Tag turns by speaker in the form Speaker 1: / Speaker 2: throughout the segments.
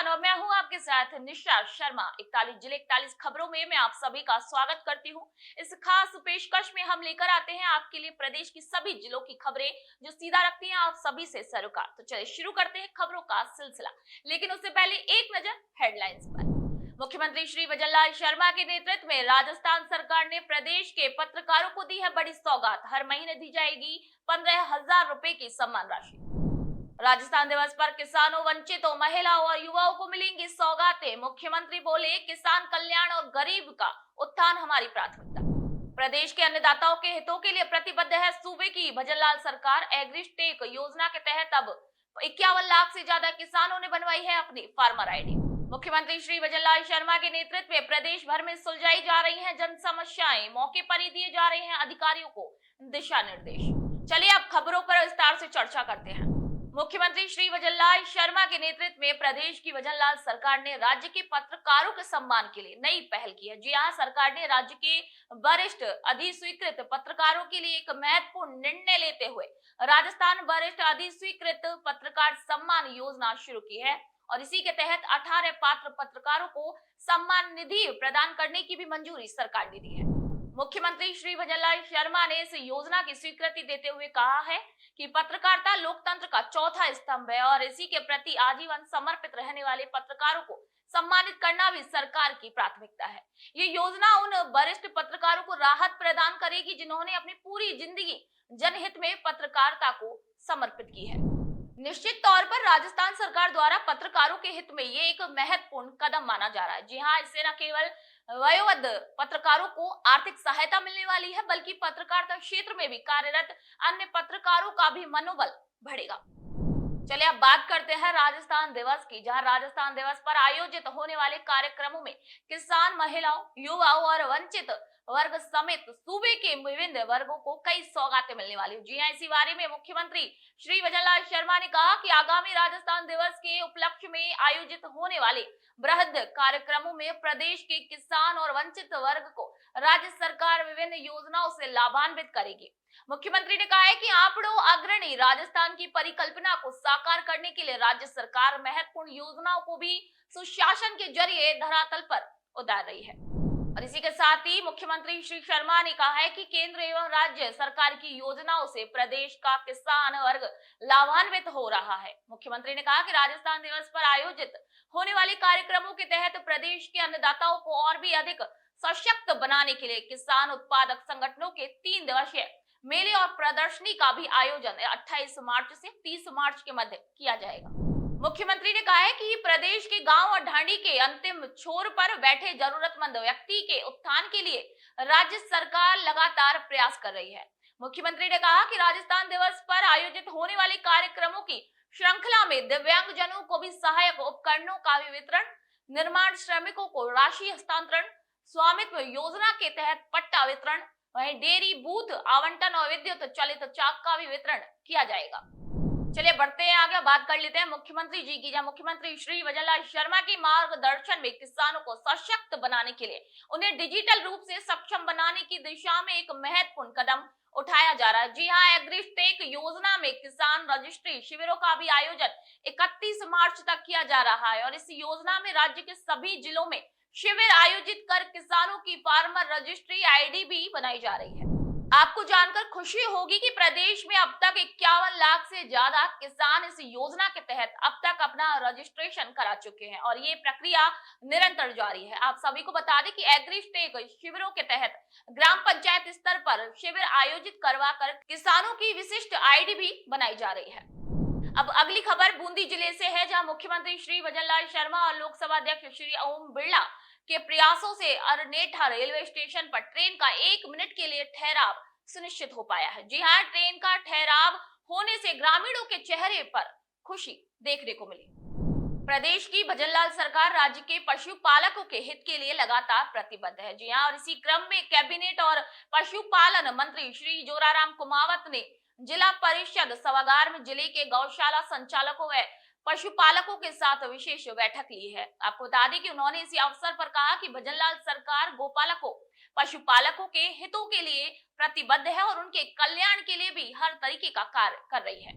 Speaker 1: किसान और मैं हूं आपके साथ निशा शर्मा। 41 जिले 41 खबरों में मैं आप सभी का स्वागत करती हूं। इस खास पेशकश में हम लेकर आते हैं आपके लिए प्रदेश की सभी जिलों की खबरें जो सीधा रखती हैं आप सभी से सरोकार। तो चलिए शुरू करते हैं खबरों का सिलसिला, लेकिन उससे पहले एक नजर हेडलाइंस पर। मुख्यमंत्री श्री वजनलाल शर्मा के नेतृत्व में राजस्थान सरकार ने प्रदेश के पत्रकारों को दी है बड़ी सौगात। हर महीने दी जाएगी 15,000 रुपए की सम्मान राशि। राजस्थान दिवस पर किसानों, वंचितों, महिलाओं और युवाओं को मिलेंगी सौगातें। मुख्यमंत्री बोले, किसान कल्याण और गरीब का उत्थान हमारी प्राथमिकता। प्रदेश के अन्नदाताओं के हितों के लिए प्रतिबद्ध है सूबे की भजनलाल सरकार। एग्रीस्टेक योजना के तहत अब 51 लाख से ज्यादा किसानों ने बनवाई है अपनी फार्मर आईडी। मुख्यमंत्री श्री वजनलाल शर्मा के नेतृत्व में प्रदेश भर में सुलझाई जा रही हैं जन समस्याएं। मौके पर ही दिए जा रहे हैं अधिकारियों को दिशा निर्देश। चलिए अब खबरों पर विस्तार से चर्चा करते हैं। मुख्यमंत्री श्री वजनलाल शर्मा के नेतृत्व में प्रदेश की वजनलाल सरकार ने राज्य के पत्रकारों के सम्मान के लिए नई पहल की है। जी हां, सरकार ने राज्य के वरिष्ठ अधिस्वीकृत पत्रकारों के लिए एक महत्वपूर्ण निर्णय लेते हुए राजस्थान वरिष्ठ अधिस्वीकृत पत्रकार सम्मान योजना शुरू की है और इसी के तहत 18 पात्र पत्रकारों को सम्मान निधि प्रदान करने की भी मंजूरी सरकार ने दी है। मुख्यमंत्री श्री वजनलाल शर्मा ने इस योजना की स्वीकृति देते हुए कहा है कि पत्रकारिता लोकतंत्र का चौथा स्तंभ है और इसी के प्रति आजीवन समर्पित रहने वाले पत्रकारों को सम्मानित करना भी सरकार की प्राथमिकता है। ये योजना उन वरिष्ठ पत्रकारों को राहत प्रदान करेगी जिन्होंने अपनी पूरी जिंदगी जनहित में पत्रकारिता को समर्पित की है। निश्चित तौर पर राजस्थान सरकार द्वारा पत्रकारों के हित में ये एक महत्वपूर्ण कदम माना जा रहा है। जी हाँ, इससे न केवल वयोवृद्ध पत्रकारों को आर्थिक सहायता मिलने वाली है बल्कि पत्रकारिता क्षेत्र में भी कार्यरत अन्य पत्रकारों का भी मनोबल बढ़ेगा। चलिए अब बात करते हैं राजस्थान दिवस की, जहां राजस्थान दिवस पर आयोजित होने वाले कार्यक्रमों में किसान, महिलाओं, युवाओं और वंचित वर्ग समेत सूबे के विभिन्न वर्गों को कई सौगातें मिलने वाली। जी हां, इसी बारे में मुख्यमंत्री श्री वजनलाल शर्मा ने कहा कि आगामी राजस्थान दिवस के उपलक्ष्य में आयोजित होने वाले बृहद कार्यक्रमों में प्रदेश के किसान और वंचित वर्ग को राज्य सरकार विभिन्न योजनाओं से लाभान्वित करेगी। मुख्यमंत्री ने कहा है कि आंकड़ों अग्रणी राजस्थान की परिकल्पना को साकार करने के लिए राज्य सरकार महत्वपूर्ण योजनाओं को भी सुशासन के जरिए धरातल पर उतार रही है। और इसी के साथ ही मुख्यमंत्री श्री शर्मा ने कहा है कि केंद्र एवं राज्य सरकार की योजनाओं से प्रदेश का किसान वर्ग लाभान्वित हो रहा है। मुख्यमंत्री ने कहा कि राजस्थान दिवस पर आयोजित होने वाले कार्यक्रमों के तहत प्रदेश के अन्नदाताओं को और भी अधिक सशक्त बनाने के लिए किसान उत्पादक संगठनों के 3 दिवसीय मेले और प्रदर्शनी का भी आयोजन 28 मार्च से 30 मार्च के मध्य किया जाएगा। मुख्यमंत्री ने कहा है कि प्रदेश के गांव और ढांडी के अंतिम छोर पर बैठे जरूरतमंद व्यक्ति के उत्थान के लिए राज्य सरकार लगातार प्रयास कर रही है। मुख्यमंत्री ने कहा कि राजस्थान दिवस पर आयोजित होने वाले कार्यक्रमों की श्रृंखला में दिव्यांगजनों को भी सहायक उपकरणों का भी वितरण, निर्माण श्रमिकों को राशि हस्तांतरण, स्वामित्व योजना के तहत पट्टा वितरण, वहीं डेयरी बूथ आवंटन और विद्युत चलित चाक का भी वितरण किया जाएगा। चलिए बढ़ते हैं आगे, बात कर लेते हैं मुख्यमंत्री जी की, जहां मुख्यमंत्री श्री वजनलाल शर्मा के मार्गदर्शन में किसानों को सशक्त बनाने के लिए उन्हें डिजिटल रूप से सक्षम बनाने की दिशा में एक महत्वपूर्ण कदम उठाया जा रहा है। जी हाँ, एग्रीस्टेक योजना में किसान रजिस्ट्री शिविरों का भी आयोजन 31 मार्च तक किया जा रहा है और इस योजना में राज्य के सभी जिलों में शिविर आयोजित कर किसानों की फार्मर रजिस्ट्री आईडी भी बनाई जा रही है। आपको जानकर खुशी होगी कि प्रदेश में अब तक 51 लाख से ज्यादा किसान इस योजना के तहत अब तक अपना रजिस्ट्रेशन करा चुके हैं और ये प्रक्रिया निरंतर जारी है। आप सभी को बता दें कि एग्रीस्टेक शिविरों के तहत ग्राम पंचायत स्तर पर शिविर आयोजित करवाकर किसानों की विशिष्ट आईडी भी बनाई जा रही है। अब अगली खबर बूंदी जिले से है, जहां मुख्यमंत्री श्री वजनलाल शर्मा और लोकसभा अध्यक्ष श्री ओम बिरला के प्रयासों से अरनेठा रेलवे स्टेशन पर ट्रेन का 1 मिनट के लिए ठहराव सुनिश्चित हो पाया है। जी हाँ, ट्रेन का ठहराव होने से ग्रामीणों के चेहरे पर खुशी देखने को मिली। प्रदेश की भजनलाल सरकार राज्य के पशुपालकों के हित के लिए लगातार प्रतिबद्ध है। जी हाँ, और इसी क्रम में कैबिनेट और पशुपालन मंत्री श्री जोराराम कुमावत ने जिला परिषद सभागार में जिले के गौशाला संचालकों व पशुपालकों के साथ विशेष बैठक ली है। आपको बता दें कि उन्होंने इसी अवसर पर कहा कि भजनलाल सरकार गोपालकों, पशुपालकों के हितों के लिए प्रतिबद्ध है और उनके कल्याण के लिए भी हर तरीके का कार्य कर रही है।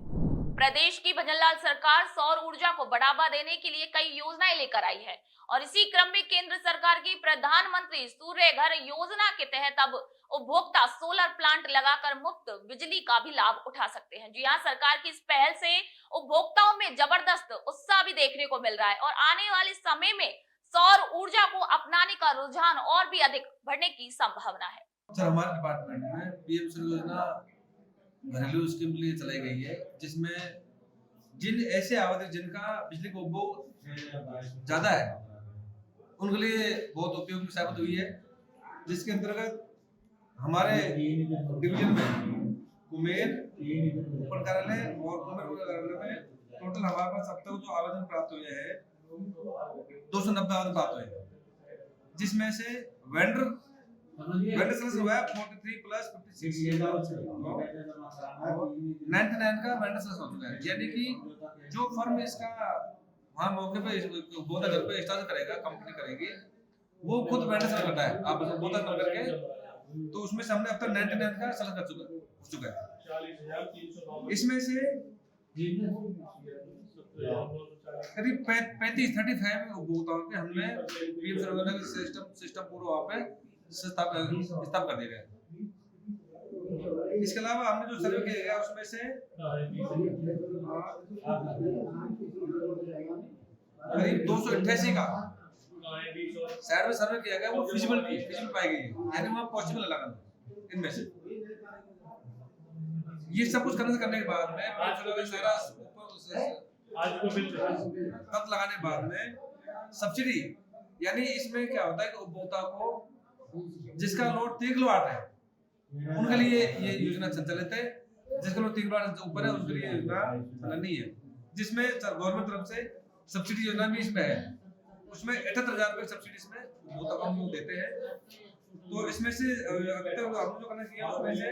Speaker 1: प्रदेश की भजनलाल सरकार सौर ऊर्जा को बढ़ावा देने के लिए कई योजनाएं लेकर आई है और इसी क्रम में केंद्र सरकार की प्रधानमंत्री सूर्य घर योजना के तहत अब उपभोक्ता सोलर प्लांट लगाकर मुफ्त बिजली का भी लाभ उठा सकते हैं। जी हाँ, सरकार की इस पहल से उपभोक्ताओं में जबरदस्त उत्साह भी देखने को मिल रहा है और आने वाले समय में सौर ऊर्जा को अपनाने का रुझान और भी अधिक बढ़ने की संभावना है।
Speaker 2: सर, हमारे डिपार्टमेंट में पीएम सूर्य योजना घरेलू स्कीम के लिए चलाई गई है, जिसमें जिन ऐसे आबादी जिनका बिजली का उपभोग ज्यादा है उनके लिए बहुत उपयोगी साबित हुई है, जिसके अंतर्गत हमारे डिवीजन में कुमेर उप कार्यालय और कुमेर उप कार्यालय में टोटल हमारे पास अब तक जो आवेदन प्राप्त हुए हैं 290 आवेदन प्राप्त हुए हैं, जिसमें से वेंडर सेलेक्शन हुआ है 43 प्लस 56 और 99 का वेंडर सेलेक्शन हो चुका है। यानी कि जो फर्म इसका वहाँ मौके पे बोता घर पे स्टार्ट करेगा, कंपनी करेगी, वो खुद वेंडर सेलेक्ट करता है। आप बोता कर करके तो उसमें से हमने अब तक 99 का सेलेक्ट हो चुका है। इसमें से करीब 35 उपभोक्ताओं के हमने पीएम सर्वे सिस्टम पूरा वहाँ पे स्थापित कर दिया गया। इसके अलावा हमने जो सर्वे किया गया उसमें से करीब 288 का साइड में सर्वे किया गया, वो फिजिबल पाई गई है, यानी वहाँ पॉसिबल लगा इनमें से। ये सब कुछ करने के बाद में सारा खत लगाने के बाद में सब्सिडी, यानी इसमें क्या होता है कि उपभोक्ता को जिसका लोड 3 किलोवाट है उनके लिए ये योजना संचालित है, जिसका लोड 3 किलोवाट से ऊपर है उसके लिए योजना नहीं है, जिसमें गवर्नमेंट तरफ से सब्सिडी योजना भी इसमें है। उसमें 78,000 रुपए सब्सिडी इसमें उपभोक्ता को हम लोग देते हैं। तो इसमें से अभी तक हमने जो करना किया उसमें से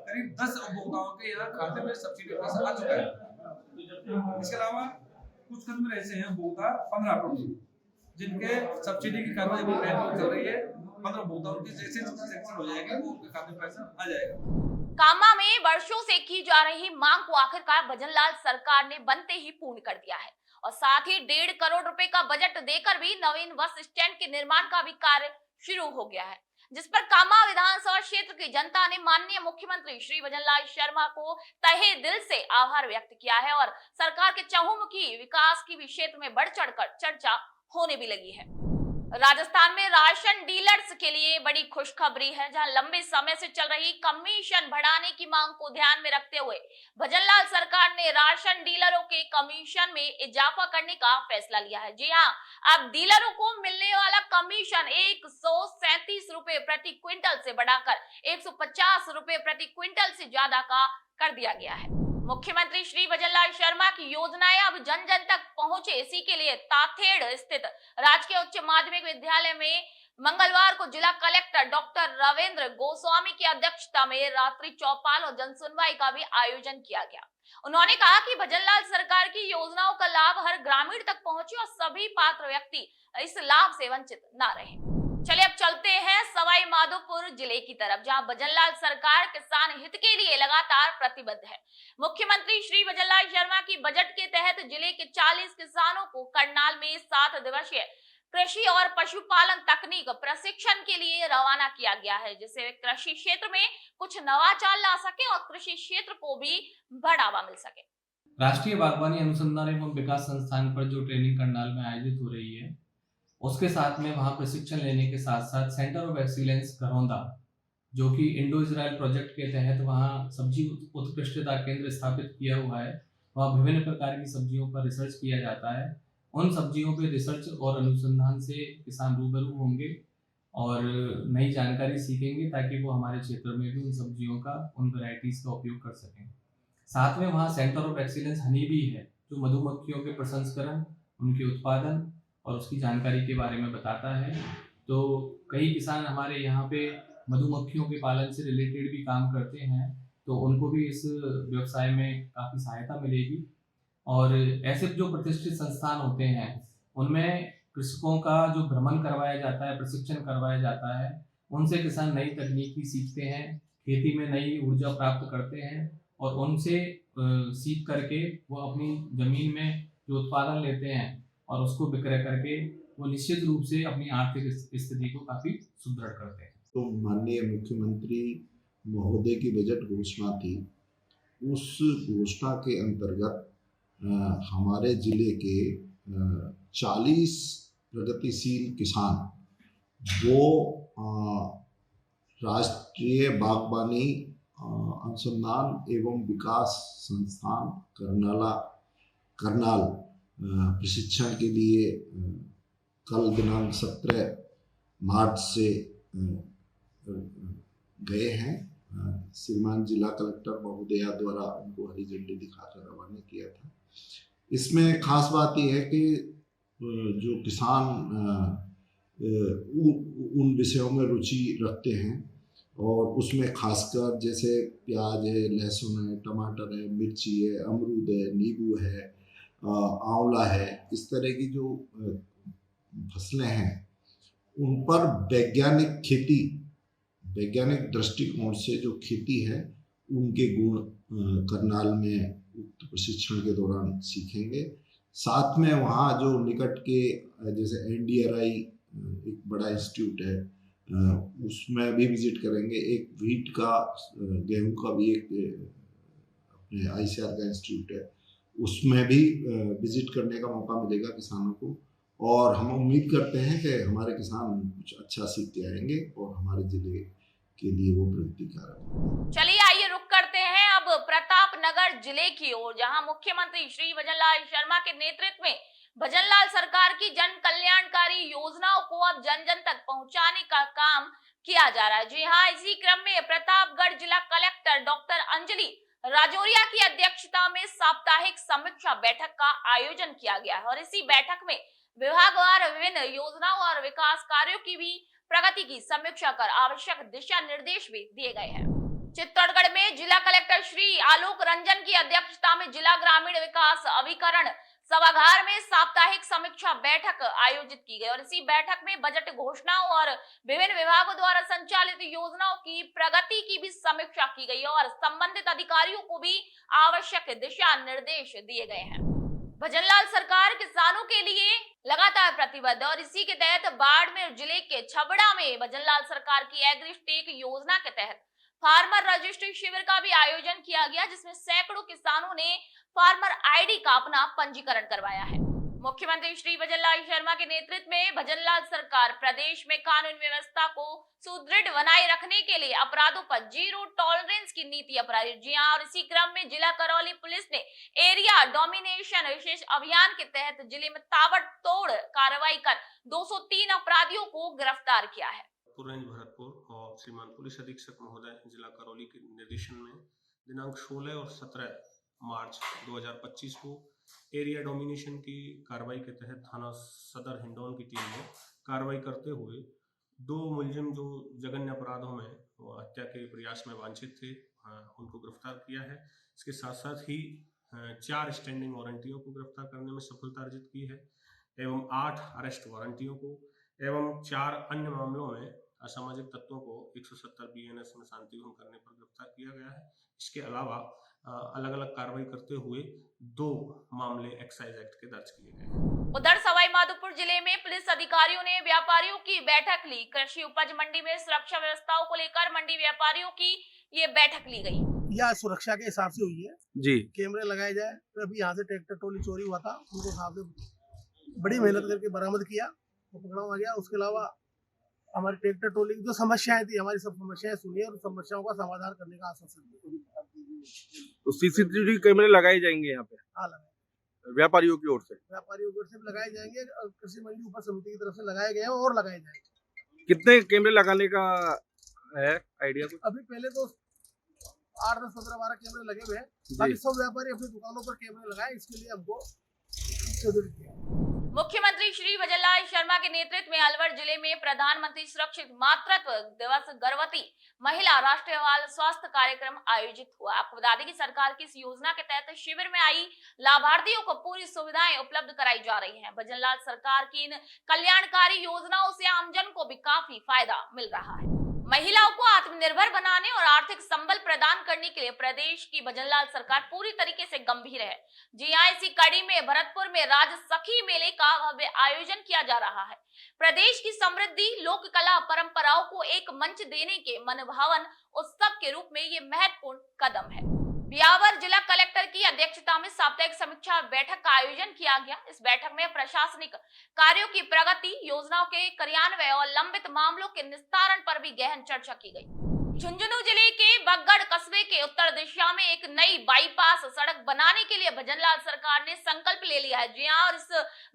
Speaker 2: करीब 10 उपभोक्ताओं के यहाँ खाते में सब्सिडी पैसा आ चुका है। इसके अलावा कुछ कस्टमर ऐसे हैं उपभोक्ता 15 जिनके सब्सिडी की कार्रवाई चल रही है, 15 उपभोक्ताओं की जैसे सेक्शन हो जाएगा वो उनके खाते में पैसा आ जाएगा।
Speaker 1: कामा में वर्षों से की जा रही मांग को आखिरकार भजनलाल सरकार ने बनते ही पूर्ण कर दिया है और साथ ही 1.5 करोड़ रुपए का बजट देकर भी नवीन बस स्टैंड के निर्माण का भी कार्य शुरू हो गया है, जिस पर कामा विधानसभा क्षेत्र की जनता ने माननीय मुख्यमंत्री श्री भजनलाल शर्मा को तहे दिल से आभार व्यक्त किया है और सरकार के चहुमुखी विकास की भी क्षेत्र में बढ़ चढ़कर चर्चा होने भी लगी है। राजस्थान में राशन डीलर्स के लिए बड़ी खुशखबरी है, जहां लंबे समय से चल रही कमीशन बढ़ाने की मांग को ध्यान में रखते हुए भजनलाल सरकार ने राशन डीलरों के कमीशन में इजाफा करने का फैसला लिया है। जी हां, अब डीलरों को मिलने वाला कमीशन 137 रुपए प्रति क्विंटल से बढ़ाकर 150 रुपए प्रति क्विंटल से ज्यादा का कर दिया गया है। मुख्यमंत्री श्री भजनलाल शर्मा की योजनाएं अब जन जन तक पहुंचे, इसी के लिए ताथेड़ स्थित राजकीय उच्च माध्यमिक विद्यालय में मंगलवार को जिला कलेक्टर डॉक्टर रविंद्र गोस्वामी की अध्यक्षता में रात्रि चौपाल और जन सुनवाई का भी आयोजन किया गया। उन्होंने कहा कि भजनलाल सरकार की योजनाओं का लाभ हर ग्रामीण तक पहुंचे और सभी पात्र व्यक्ति इस लाभ से वंचित न रहे। चलिए अब चलते हैं सवाई माधोपुर जिले की तरफ, जहां भजनलाल सरकार किसान हित के लिए लगातार प्रतिबद्ध है। मुख्यमंत्री श्री भजनलाल शर्मा की बजट के तहत जिले के 40 किसानों को करनाल में 7 दिवसीय कृषि और पशुपालन तकनीक प्रशिक्षण के लिए रवाना किया गया है, जिससे वे कृषि क्षेत्र में कुछ नवाचार ला सके और कृषि क्षेत्र को भी बढ़ावा मिल सके।
Speaker 3: राष्ट्रीय बागवानी अनुसंधान एवं विकास संस्थान पर जो ट्रेनिंग करनाल में आयोजित हो रही है, उसके साथ में वहाँ प्रशिक्षण लेने के साथ साथ सेंटर ऑफ एक्सीलेंस घरौंदा, जो कि इंडो इजराइल प्रोजेक्ट के तहत वहाँ सब्जी उत्कृष्टता केंद्र स्थापित किया हुआ है, वहाँ विभिन्न प्रकार की सब्जियों पर रिसर्च किया जाता है। उन सब्जियों पे रिसर्च और अनुसंधान से किसान रूबरू होंगे और नई जानकारी सीखेंगे ताकि वो हमारे क्षेत्र में भी उन सब्जियों का, उन वेराइटीज़ का उपयोग कर सकें। साथ में वहाँ सेंटर ऑफ एक्सीलेंस हनी भी है, जो मधुमक्खियों के प्रसंस्करण, उनके उत्पादन और उसकी जानकारी के बारे में बताता है। तो कई किसान हमारे यहाँ पे मधुमक्खियों के पालन से रिलेटेड भी काम करते हैं, तो उनको भी इस व्यवसाय में काफ़ी सहायता मिलेगी। और ऐसे जो प्रतिष्ठित संस्थान होते हैं उनमें कृषकों का जो भ्रमण करवाया जाता है, प्रशिक्षण करवाया जाता है, उनसे किसान नई तकनीकी सीखते हैं, खेती में नई ऊर्जा प्राप्त करते हैं और उनसे सीख करके वो अपनी जमीन में जो उत्पादन लेते हैं और उसको विक्रय करके वो निश्चित रूप से अपनी आर्थिक स्थिति को काफी सुदृढ़ करते हैं।
Speaker 4: तो माननीय मुख्यमंत्री महोदय की बजट घोषणा थी, उस घोषणा के अंतर्गत हमारे जिले के 40 प्रगतिशील किसान वो राष्ट्रीय बागवानी अनुसंधान एवं विकास संस्थान करनाल प्रशिक्षण के लिए कल दिनांक 17 मार्च से गए हैं। श्रीमान जिला कलेक्टर महोदया द्वारा उनको हरी झंडी दिखाकर रवाना किया था। इसमें खास बात यह है कि जो किसान उन विषयों में रुचि रखते हैं और उसमें खासकर जैसे प्याज है, लहसुन है, टमाटर है, मिर्ची है, अमरूद है, नींबू है, आंवला है, इस तरह की जो फसलें हैं उन पर वैज्ञानिक दृष्टिकोण से जो खेती है उनके गुण करनाल में उक्त प्रशिक्षण के दौरान सीखेंगे। साथ में वहाँ जो निकट के जैसे NDRI एक बड़ा इंस्टीट्यूट है उसमें भी विजिट करेंगे। एक व्हीट का गेहूं का भी एक अपने ICAR का इंस्टीट्यूट है, उसमें भी विजिट करने का मौका मिलेगा किसानों को और हम उम्मीद करते हैं कि हमारे किसान कुछ अच्छा सीख के आएंगे और हमारे जिले के लिए वो प्रगति करेंगे।
Speaker 1: चलिए आइए रुक करते हैं अब प्रतापनगर जिले की ओर, जहां मुख्यमंत्री श्री भजनलाल शर्मा के नेतृत्व में भजनलाल सरकार की जन कल्याणकारी योजनाओं को अब जन जन तक पहुंचाने का काम किया जा रहा है। जी हाँ, इसी क्रम में प्रतापगढ़ जिला कलेक्टर डॉक्टर अंजलि राजौरिया की अध्यक्षता में साप्ताहिक समीक्षा बैठक का आयोजन किया गया है और इसी बैठक में विभागवार विभिन्न योजनाओं और विकास कार्यों की भी प्रगति की समीक्षा कर आवश्यक दिशा निर्देश भी दिए गए हैं। चित्तौड़गढ़ में जिला कलेक्टर श्री आलोक रंजन की अध्यक्षता में जिला ग्रामीण विकास अभिकरण सभागार में साप्ताहिक समीक्षा बैठक आयोजित की गई और इसी बैठक में बजट घोषणाओं और विभिन्न विभागों द्वारा संचालित योजनाओं की प्रगति की भी समीक्षा की गई और संबंधित अधिकारियों को भी आवश्यक दिशा निर्देश दिए गए हैं। भजनलाल सरकार किसानों के लिए लगातार प्रतिबद्ध और इसी के तहत बाड़मेर जिले के छबड़ा में भजनलाल सरकार की एग्रीटेक योजना के तहत फार्मर रजिस्ट्री शिविर का भी आयोजन किया गया, जिसमें सैकड़ों किसानों ने फार्मर ID का अपना पंजीकरण करवाया है। मुख्यमंत्री श्री भजनलाल शर्मा के नेतृत्व में भजनलाल सरकार प्रदेश में कानून व्यवस्था को सुदृढ़ बनाए रखने के लिए अपराधों पर जीरो टॉलरेंस की नीति अपनाई है। जी हाँ, और इसी क्रम में जिला करौली पुलिस ने एरिया डोमिनेशन विशेष अभियान के तहत जिले में ताबड़तोड़ कार्रवाई कर 203 अपराधियों को गिरफ्तार किया है।
Speaker 5: रेंज भरतपुर और श्रीमान पुलिस अधीक्षक महोदय जिला करौली के निर्देशन में दिनांक 16 और 17 मार्च 2025 को एरिया डोमिनेशन की कार्रवाई के तहत थाना सदर हिंडौन की टीम ने कार्रवाई करते हुए 2 मुलजिम जो जघन्य अपराधों में हत्या के प्रयास में वांछित थे उनको गिरफ्तार किया है। इसके साथ साथ ही 4 स्टैंडिंग वारंटियों को गिरफ्तार करने में सफलता अर्जित की है एवं 8 अरेस्ट वारंटियों को एवं 4 अन्य मामलों में असामाजिक तत्वों को 170 BNS में शांति भंग करने पर गिरफ्तार किया गया है। इसके अलावा अलग अलग कार्रवाई करते हुए 2 मामले एक्साइज एक्ट के दर्ज किए गए।
Speaker 1: उधर सवाई माधोपुर जिले में पुलिस अधिकारियों ने व्यापारियों की बैठक ली। कृषि उपज मंडी में सुरक्षा व्यवस्थाओं को लेकर मंडी व्यापारियों की ये बैठक ली गई।
Speaker 6: यह सुरक्षा के हिसाब से हुई है
Speaker 7: जी।
Speaker 6: कैमरे लगाए जाए। तो अभी यहाँ से ट्रैक्टर ट्रॉली चोरी हुआ था, उनको साहब ने बड़ी मेहनत करके बरामद किया, वो पकड़ा हुआ गया। उसके अलावा हमारी ट्रैक्टर ट्रॉली की जो समस्याएं थी, हमारी सब समस्याएं सुनी और समस्याओं का समाधान करने का आश्वासन दिया।
Speaker 7: तो CCTV कैमरे लगाए जाएंगे यहाँ पे?
Speaker 6: हाँ, लगाए
Speaker 7: व्यापारियों की ओर से
Speaker 6: लगाए जाएंगे। कृषि मंडी उपज समिति की तरफ से लगाए गए हैं और लगाए जाएंगे।
Speaker 7: कितने कैमरे लगाने का है आइडिया कुछ?
Speaker 6: अभी पहले तो 8, 10, 15, 12 कैमरे लगे हुए हैं। बाकी सब व्यापारी अपनी दुकानों पर कैमरे लगाए, इसके लिए हमको जरूरी किया।
Speaker 1: मुख्यमंत्री श्री भजनलाल शर्मा के नेतृत्व में अलवर जिले में प्रधानमंत्री सुरक्षित मातृत्व दिवस गर्भवती महिला राष्ट्रीय बाल स्वास्थ्य कार्यक्रम आयोजित हुआ। आपको बता दें कि सरकार की इस योजना के तहत शिविर में आई लाभार्थियों को पूरी सुविधाएं उपलब्ध कराई जा रही हैं। भजनलाल सरकार की इन कल्याणकारी योजनाओं से आमजन को भी काफी फायदा मिल रहा है। महिलाओं को आत्मनिर्भर बनाने और आर्थिक संबल प्रदान करने के लिए प्रदेश की भजनलाल सरकार पूरी तरीके से गंभीर है। जी हां, इसी कड़ी में भरतपुर में राज्य सखी मेले का भव्य आयोजन किया जा रहा है। प्रदेश की समृद्धि, लोक कला, परंपराओं को एक मंच देने के मनभावन उत्सव के रूप में ये महत्वपूर्ण कदम है। ब्यावर जिला कलेक्टर की अध्यक्षता में साप्ताहिक समीक्षा बैठक का आयोजन किया गया। इस बैठक में प्रशासनिक कार्यों की प्रगति, योजनाओं के क्रियान्वयन और लंबित मामलों के निस्तारण पर भी गहन चर्चा की गई। झुंझुनू जिले के बगड़ कस्बे के उत्तर दिशा में एक नई बाईपास सड़क बनाने के लिए भजनलाल सरकार ने संकल्प ले लिया है। जी हां, और इस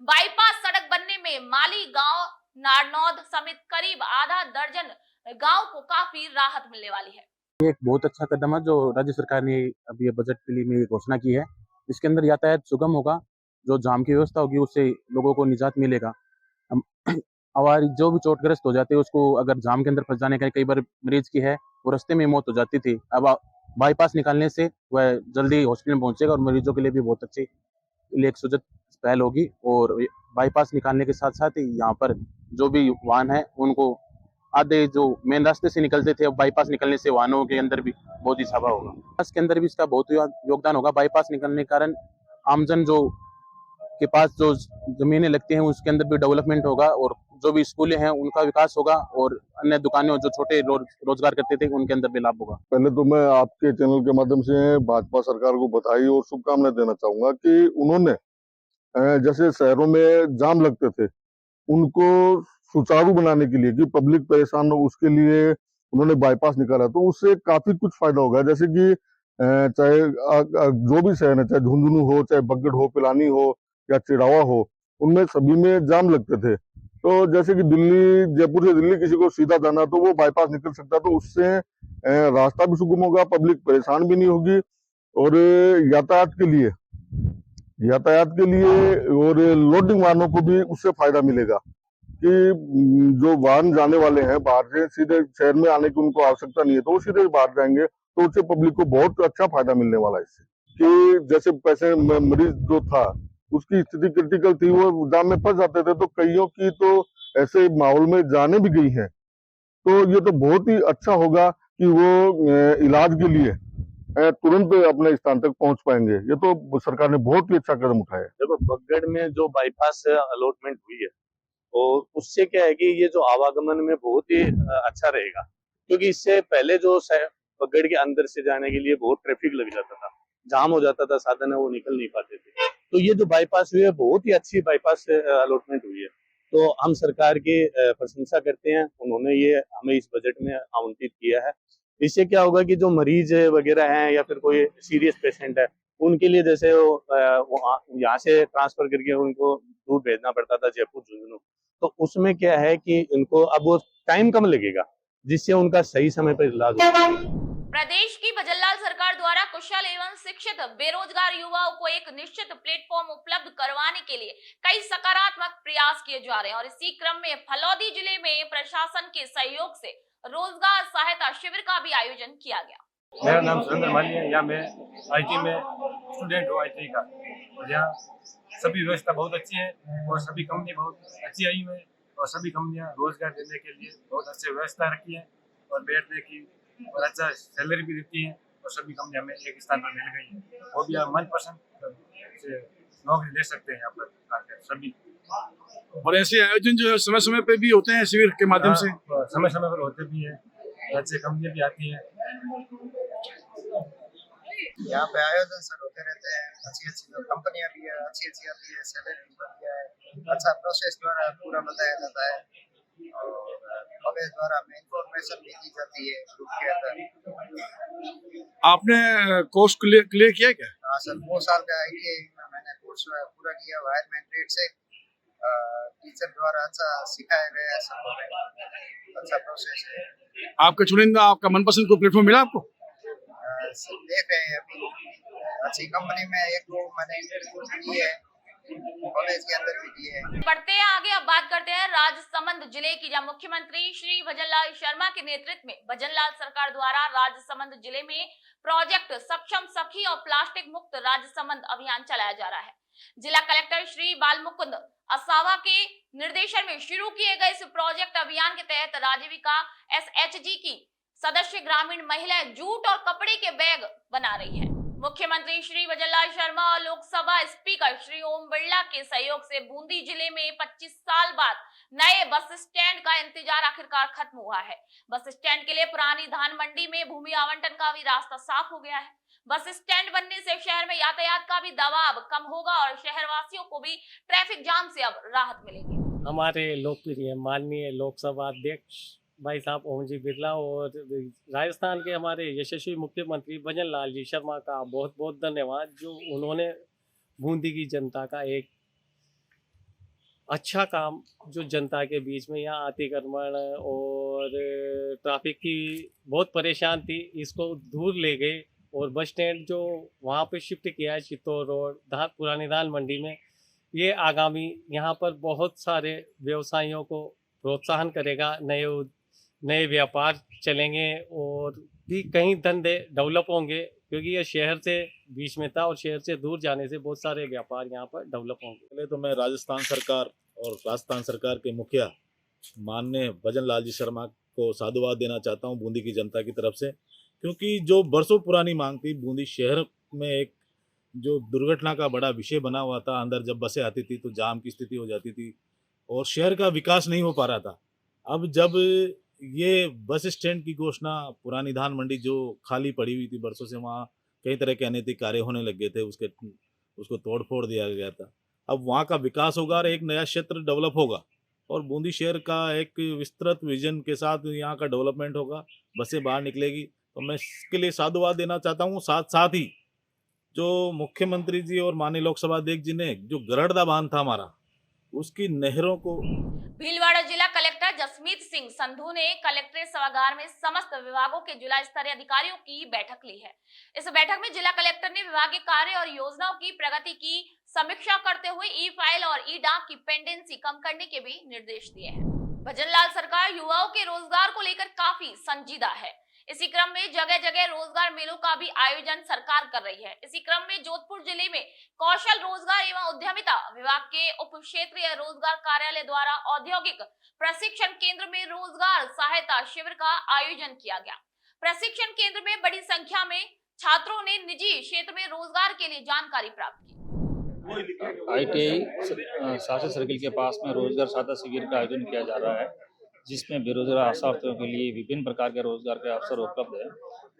Speaker 1: बाईपास सड़क बनने में माली गांव, नारनौद समेत करीब आधा दर्जन गांव को काफी राहत मिलने वाली है।
Speaker 8: ये एक बहुत अच्छा कदम है जो राज्य सरकार ने अभी ये बजट के लिए में घोषणा की है। इसके अंदर यातायात सुगम होगा, जो जाम की व्यवस्था होगी उससे लोगों को निजात मिलेगा। और जो भी चोटग्रस्त हो जाते हैं उसको अगर जाम के अंदर फंस जाने का, कई बार मरीज की है वो रास्ते में मौत हो जाती थी, अब बाईपास निकालने से वह जल्दी हॉस्पिटल में पहुंचेगा और मरीजों के लिए भी बहुत अच्छी एक सुजत पहल होगी। और बाईपास निकालने के साथ साथ यहाँ पर जो भी वाहन है उनको आधे जो मेन रास्ते से निकलते थे, अब बाईपास निकलने से वाहनों के अंदर भी बहुत ही सभा होगा। इसके अंदर भी इसका बहुत योगदान होगा। बाईपास निकलने के कारण आमजन जो के पास जो जमीनें लगती हैं उसके अंदर भी डेवलपमेंट होगा और जो भी स्कूलें हैं उनका विकास होगा और अन्य दुकानें जो छोटे रोजगार करते थे उनके अंदर भी लाभ होगा।
Speaker 9: पहले तो मैं आपके चैनल के माध्यम से भाजपा सरकार को बधाई और शुभकामनाएं देना चाहूंगा कि उन्होंने जैसे शहरों में जाम लगते थे उनको सुचारू बनाने के लिए, कि पब्लिक परेशान हो उसके लिए उन्होंने बाईपास निकाला, तो उससे काफी कुछ फायदा होगा। जैसे कि चाहे जो भी शहर है, चाहे झुंझुनू हो, चाहे बगड़ हो, पिलानी हो या चिड़ावा हो, उनमें सभी में जाम लगते थे। तो जैसे कि दिल्ली, जयपुर से दिल्ली किसी को सीधा जाना तो वो बाईपास निकल सकता, तो उससे रास्ता भी सुगम होगा, पब्लिक परेशान भी नहीं होगी और यातायात के लिए और लोडिंग वाहनों को भी उससे फायदा मिलेगा कि जो वाहन जाने वाले हैं बाहर से, सीधे शहर में आने की उनको आवश्यकता नहीं है, तो वो सीधे बाहर जाएंगे, तो उससे पब्लिक को बहुत अच्छा फायदा मिलने वाला है इससे। कि जैसे पैसे मरीज जो था उसकी स्थिति क्रिटिकल थी, वो जाम में फंस जाते थे, तो कईयों की तो ऐसे माहौल में जाने भी गई हैं। तो ये तो बहुत ही अच्छा होगा कि वो इलाज के लिए तुरंत अपने स्थान तक पहुंच पाएंगे। ये तो सरकार ने बहुत ही अच्छा कदम उठाया है।
Speaker 8: देखो, बगड़ में जो बाईपास अलॉटमेंट हुई है और उससे क्या है कि ये जो आवागमन में बहुत ही अच्छा रहेगा, क्योंकि इससे पहले जो बगड़ के अंदर से जाने के लिए बहुत ट्रैफिक लग जाता था, जाम हो जाता था, साधन है वो निकल नहीं पाते थे। तो ये जो बाईपास हुई है बहुत ही अच्छी बाईपास अलॉटमेंट हुई है, तो हम सरकार की प्रशंसा करते हैं। उन्होंने ये हमें इस बजट में आवंटित किया है। इससे क्या होगा कि जो मरीज वगैरह हैं या फिर कोई सीरियस पेशेंट है उनके लिए, जैसे यहाँ से ट्रांसफर करके उनको दूर भेजना पड़ता था, जयपुर, झुंझुनू, तो उसमें क्या है कि उनको अब वो टाइम कम लगेगा जिससे उनका सही समय पर इलाज होगा।
Speaker 1: प्रदेश की भजनलाल सरकार द्वारा कुशल एवं शिक्षित बेरोजगार युवाओं को एक निश्चित प्लेटफॉर्म उपलब्ध करवाने के लिए कई सकारात्मक प्रयास किए जा रहे हैं और इसी क्रम में फलौदी जिले में प्रशासन के सहयोग से रोजगार सहायता शिविर का भी आयोजन किया गया।
Speaker 10: मेरा नाम सुरेंद्र माली है। यहाँ मैं IT में स्टूडेंट हूँ, IT का, और यहाँ सभी व्यवस्था बहुत अच्छी है और सभी कंपनी बहुत अच्छी आई हुई है और सभी कंपनियाँ रोजगार देने के लिए बहुत अच्छी व्यवस्था रखी है और बैठने की और अच्छा सैलरी भी देती है और सभी कंपनियाँ हमें एक स्थान पर मिल गई है। वो भी आप मनपसंद से नौकरी ले सकते हैं यहाँ पर आकर सभी।
Speaker 11: और ऐसे आयोजन जो है समय समय पे भी होते हैं शिविर के माध्यम से,
Speaker 10: समय समय पर होते भी हैं, अच्छी कंपनियाँ भी आती हैं।
Speaker 12: यहाँ पे आयोजन सर होते रहते हैं, अच्छी कंपनियां भी है, अच्छी आती है, सैलरी भी बढ़िया है, अच्छा प्रोसेस द्वारा पूरा बताया जाता है और कॉलेज द्वारा में इंफॉर्मेशन भी दी जाती है ग्रुप के अंदर।
Speaker 11: आपने कोर्स क्लियर किया क्या?
Speaker 12: हाँ सर, 2 साल का ITI में मैंने कोर्स पूरा किया, वायरमैन ट्रेड से। टीचर द्वारा अच्छा सिखाया गया है, सब अच्छा प्रोसेस है।
Speaker 11: आपका चुनिंदा, आपका मनपसंद कोई प्लेटफॉर्म मिला आपको?
Speaker 12: देख रहे हैं अभी अच्छी कंपनी में 1-2 मैंने इंटरव्यू दिए है, कॉलेज के अंदर भी दिए हैं।
Speaker 1: बढ़ते हैं आगे, अब बात करते हैं राजसमंद जिले की, जहां मुख्यमंत्री श्री भजनलाल शर्मा के नेतृत्व में भजनलाल सरकार द्वारा राजसमंद जिले में प्रोजेक्ट सक्षम सखी और प्लास्टिक मुक्त राजसमंद अभियान चलाया जा रहा है। जिला कलेक्टर श्री बालमुकुंद असावा के निर्देशन में शुरू किए गए इस प्रोजेक्ट अभियान के तहत राजीविका SHG की सदस्य ग्रामीण महिलाएं जूट और कपड़े के बैग बना रही है। मुख्यमंत्री श्री भजनलाल शर्मा और लोकसभा स्पीकर श्री ओम बिरला के सहयोग से बूंदी जिले में 25 साल बाद नए बस स्टैंड का इंतजार आखिरकार खत्म हुआ है। बस स्टैंड के लिए पुरानी धान मंडी में भूमि आवंटन का भी रास्ता साफ हो गया है। बस स्टैंड बनने से शहर में यातायात का भी दबाव कम होगा और शहरवासियों को भी ट्रैफिक जाम से अब राहत मिलेगी।
Speaker 13: हमारे लोकप्रिय माननीय लोकसभा अध्यक्ष भाई साहब ओम जी बिरला और राजस्थान के हमारे यशस्वी मुख्यमंत्री भजन लाल जी शर्मा का बहुत बहुत धन्यवाद, जो उन्होंने बूंदी की जनता का एक अच्छा काम, जो जनता के बीच में यहाँ अतिक्रमण और ट्रैफिक की बहुत परेशान थी, इसको दूर ले गए और बस स्टैंड जो वहाँ पे शिफ्ट किया है चित्तौड़ रोड पुरानी दाल मंडी में, ये आगामी यहाँ पर बहुत सारे व्यवसायियों को प्रोत्साहन करेगा, नए व्यापार चलेंगे और भी कई धंधे डेवलप होंगे, क्योंकि ये शहर से बीच में था और शहर से दूर जाने से बहुत सारे व्यापार यहाँ पर डेवलप होंगे।
Speaker 14: पहले तो मैं राजस्थान सरकार के मुखिया माननीय भजन लाल जी शर्मा को साधुवाद देना चाहता हूँ बूंदी की जनता की तरफ से, क्योंकि जो बरसों पुरानी मांग थी, बूंदी शहर में एक जो दुर्घटना का बड़ा विषय बना हुआ था, अंदर जब बसें आती थी तो जाम की स्थिति हो जाती थी और शहर का विकास नहीं हो पा रहा था। अब जब ये बस स्टैंड की घोषणा, पुरानी धान मंडी जो खाली पड़ी हुई थी बरसों से, वहाँ कई तरह के अनैतिक कार्य होने लग गए थे, उसको तोड़ फोड़ दिया गया था। अब वहाँ का विकास होगा और एक नया क्षेत्र डेवलप होगा और बूंदी शहर का एक विस्तृत विजन के साथ यहाँ का डेवलपमेंट होगा, बसें बाहर निकलेगी। तो मैं इसके लिए साधुवाद देना चाहता हूँ। साथ ही जो मुख्यमंत्री जी और माननीय लोकसभा अध्यक्ष जी ने जो गरड़दा बांध था हमारा, उसकी नहरों को
Speaker 1: भीलवाड़ा जिला कलेक्टर जसमीत सिंह संधू ने कलेक्ट्रेट सभागार में समस्त विभागों के जिला स्तरीय अधिकारियों की बैठक ली है। इस बैठक में जिला कलेक्टर ने विभागीय कार्य और योजनाओं की प्रगति की समीक्षा करते हुए ई फाइल और ई डाक की पेंडेंसी कम करने के भी निर्देश दिए हैं। भजनलाल सरकार युवाओं के रोजगार को लेकर काफी संजीदा है। इसी क्रम में जगह जगह रोजगार मेलों का भी आयोजन सरकार कर रही है। इसी क्रम में जोधपुर जिले में कौशल रोजगार एवं उद्यमिता विभाग के उप क्षेत्रीय रोजगार कार्यालय द्वारा औद्योगिक प्रशिक्षण केंद्र में रोजगार सहायता शिविर का आयोजन किया गया। प्रशिक्षण केंद्र में बड़ी संख्या में छात्रों ने निजी क्षेत्र में रोजगार के लिए जानकारी प्राप्त की।
Speaker 15: ITI शासन सर्किल के पास में रोजगार सहायता शिविर का आयोजन किया जा रहा है, जिसमें बेरोजगार आशार्थियों के लिए विभिन्न प्रकार के रोजगार के अवसर उपलब्ध है,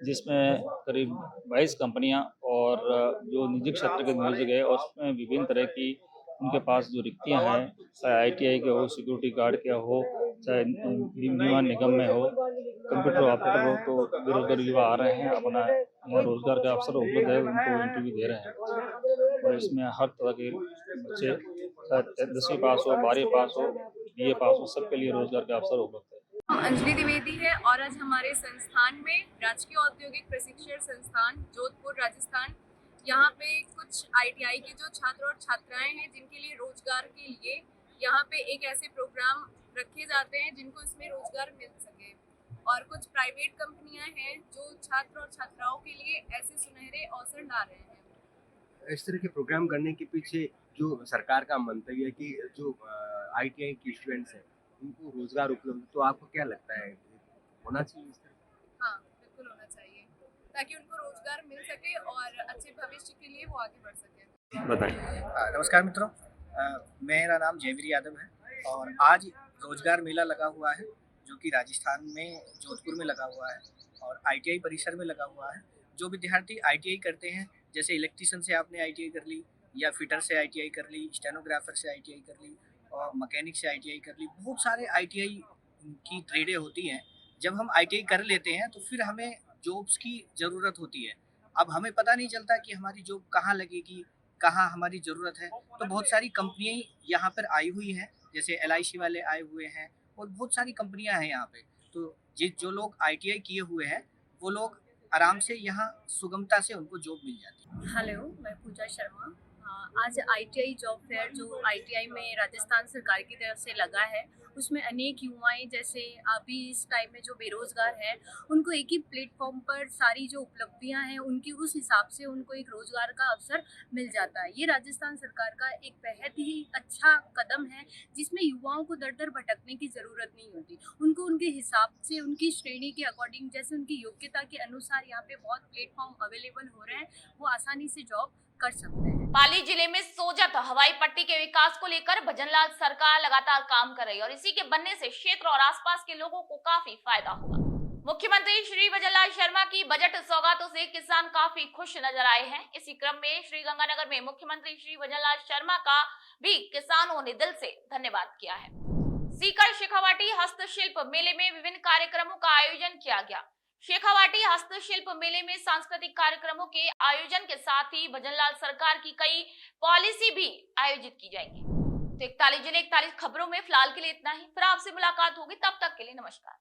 Speaker 15: जिसमें करीब 22 कंपनियां और जो निजी क्षेत्र के नियोजक है, और उसमें विभिन्न तरह की उनके पास जो रिक्तियां हैं, चाहे ITI के हो, सिक्योरिटी गार्ड के हो, चाहे विमान निगम में हो, कंप्यूटर ऑपरेटर हो, तो बेरोजगार युवा आ रहे हैं, अपना रोजगार का अवसर उपलब्ध है, उनको इंटरव्यू दे रहे हैं। और इसमें हर तरह के बच्चे 10वीं पास हो, 12वीं पास हो, BA पास हो, सबके लिए रोजगार का अवसर उपलब्ध है।
Speaker 16: अंजलि द्विवेदी है और आज हमारे संस्थान में राजकीय औद्योगिक प्रशिक्षण संस्थान जोधपुर राजस्थान, यहाँ पे कुछ ITI के जो छात्र और छात्राएं हैं जिनके लिए रोजगार के लिए यहाँ पे एक ऐसे प्रोग्राम रखे जाते हैं जिनको इसमें रोजगार मिल सके, और कुछ प्राइवेट कंपनियां हैं जो छात्र और छात्राओं के लिए ऐसे सुनहरे अवसर ला रहे हैं।
Speaker 17: इस तरह के प्रोग्राम करने के पीछे जो सरकार का मंतव्य है कि जो ITI के स्टूडेंट्स हैं उनको रोजगार उपलब्ध, तो आपको क्या लगता है होना चाहिए इस तरह?
Speaker 16: हाँ, बिल्कुल होना चाहिए, ताकि उनको रोजगार मिल सके और अच्छे भविष्य के लिए वो आगे बढ़ सके।
Speaker 17: बताइए।
Speaker 12: नमस्कार मित्रों, मेरा नाम जयवीर यादव है और आज रोजगार मेला लगा हुआ है जो कि राजस्थान में जोधपुर में लगा हुआ है और ITI परिसर में लगा हुआ है। जो विद्यार्थी ITI करते हैं, जैसे इलेक्ट्रीशियन से आपने ITI कर ली, या फिटर से ITI कर ली, स्टेनोग्राफर से ITI कर ली और मैकेनिक से ITI कर ली, बहुत सारे ITI की ट्रेडें होती हैं। जब हम ITI कर लेते हैं तो फिर हमें जॉब्स की ज़रूरत होती है। अब हमें पता नहीं चलता कि हमारी जॉब कहाँ लगेगी, कहाँ हमारी ज़रूरत है, तो बहुत सारी कंपनियाँ यहाँ पर आई हुई हैं, जैसे LIC वाले आए हुए हैं और बहुत सारी कंपनियाँ हैं यहाँ पे। तो जो लोग ITI किए हुए हैं वो लोग आराम से यहाँ सुगमता से उनको जॉब मिल जाती है।
Speaker 16: हेलो, मैं पूजा शर्मा। आज ITI जॉब फेयर जो ITI में राजस्थान सरकार की तरफ से लगा है, उसमें अनेक युवाएं जैसे अभी इस टाइम में जो बेरोजगार हैं उनको एक ही प्लेटफॉर्म पर सारी जो उपलब्धियां हैं उनकी उस हिसाब से उनको एक रोजगार का अवसर मिल जाता है। ये राजस्थान सरकार का एक बेहद ही अच्छा कदम है जिसमें युवाओं को दर दर भटकने की ज़रूरत नहीं होती। उनको उनके हिसाब से उनकी श्रेणी के अकॉर्डिंग जैसे उनकी योग्यता के अनुसार यहाँ पे बहुत प्लेटफॉर्म अवेलेबल हो रहे हैं, वो आसानी से जॉब कर सकते हैं।
Speaker 1: पाली जिले में सोजत हवाई पट्टी के विकास को लेकर भजनलाल सरकार लगातार काम कर रही है और इसी के बनने से क्षेत्र और आसपास के लोगों को काफी फायदा होगा। मुख्यमंत्री श्री भजनलाल शर्मा की बजट सौगातों से किसान काफी खुश नजर आए हैं। इसी क्रम में श्रीगंगानगर में मुख्यमंत्री श्री भजनलाल शर्मा का भी किसानों ने दिल से धन्यवाद किया है। सीकर शेखावाटी हस्तशिल्प मेले में विभिन्न कार्यक्रमों का आयोजन किया गया। शेखावाटी हस्तशिल्प मेले में सांस्कृतिक कार्यक्रमों के आयोजन के साथ ही भजनलाल सरकार की कई पॉलिसी भी आयोजित की जाएंगी। तो 41 जिले 41 खबरों में फिलहाल के लिए इतना ही। फिर आपसे मुलाकात होगी, तब तक के लिए नमस्कार।